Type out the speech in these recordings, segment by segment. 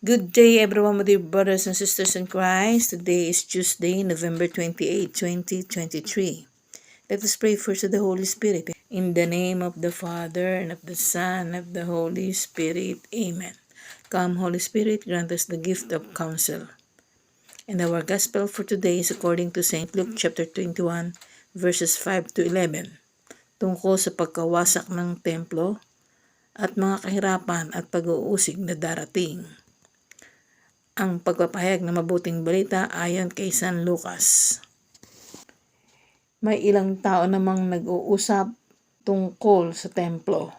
Good day everyone, my dear brothers and sisters in Christ. Today is Tuesday, November 28, 2023. Let us pray first to the Holy Spirit. In the name of the Father, and of the Son, and of the Holy Spirit. Amen. Come, Holy Spirit, grant us the gift of counsel. And our Gospel for today is according to St. Luke chapter 21, verses 5 to 11. Tungkol sa pagkawasak ng templo at mga kahirapan at pag-uusig na darating. Ang pagpapahayag ng mabuting balita ayon kay San Lucas. May ilang tao namang nag-uusap tungkol sa templo.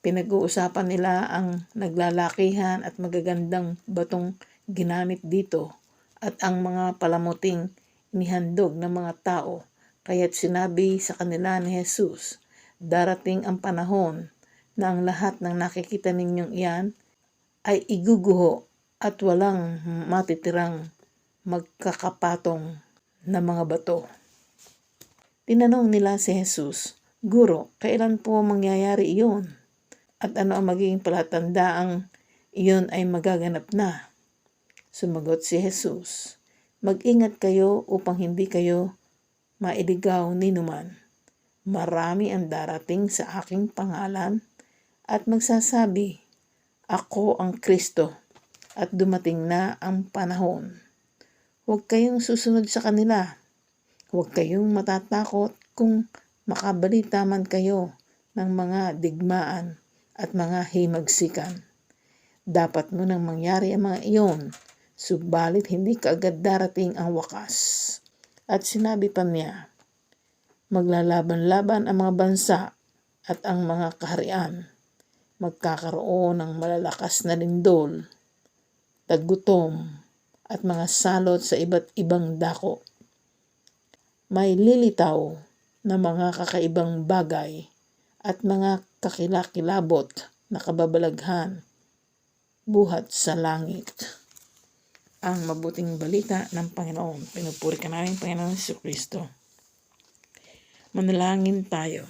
Pinag-uusapan nila ang naglalakihan at magagandang batong ginamit dito at ang mga palamuting inihandog ng mga tao. Kaya't sinabi sa kanila ni Jesus, darating ang panahon na ang lahat ng nakikita ninyong iyan ay iguguho at walang matitirang magkakapatong na mga bato. Tinanong nila si Jesus, Guro, kailan po mangyayari iyon? At ano ang magiging palatandaang iyon ay magaganap na? Sumagot si Jesus, mag-ingat kayo upang hindi kayo mailigaw ni numan. Marami ang darating sa aking pangalan at magsasabi, Ako ang Kristo. At dumating na ang panahon. Huwag kayong susunod sa kanila. Huwag kayong matatakot kung makabalita man kayo ng mga digmaan at mga himagsikan. Dapat mo nang mangyari ang mga iyon, subalit hindi kaagad darating ang wakas. At sinabi pa niya, maglalaban-laban ang mga bansa at ang mga kaharian. Magkakaroon ng malalakas na lindol, tagutom, at mga salot sa iba't ibang dako. May lilitaw na mga kakaibang bagay at mga kakilakilabot na kababalaghan buhat sa langit. Ang mabuting balita ng Panginoon. Pinupuri ka namin, Panginoon Jesucristo. Manalangin tayo.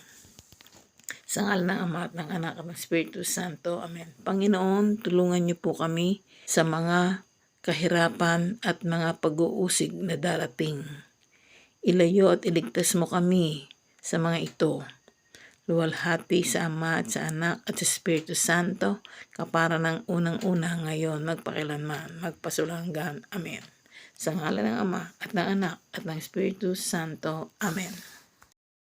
Sa ngalan ng Ama at ng Anak at ng Espiritu Santo. Amen. Panginoon, tulungan niyo po kami sa mga kahirapan at mga pag-uusig na darating. Ilayo at iligtas mo kami sa mga ito. Luwalhati sa Ama at sa Anak at sa Espiritu Santo, kapara ng unang-una ngayon, magpakilanman, magpasulanggan. Amen. Sa ngalan ng Ama at ng Anak at ng Espiritu Santo. Amen.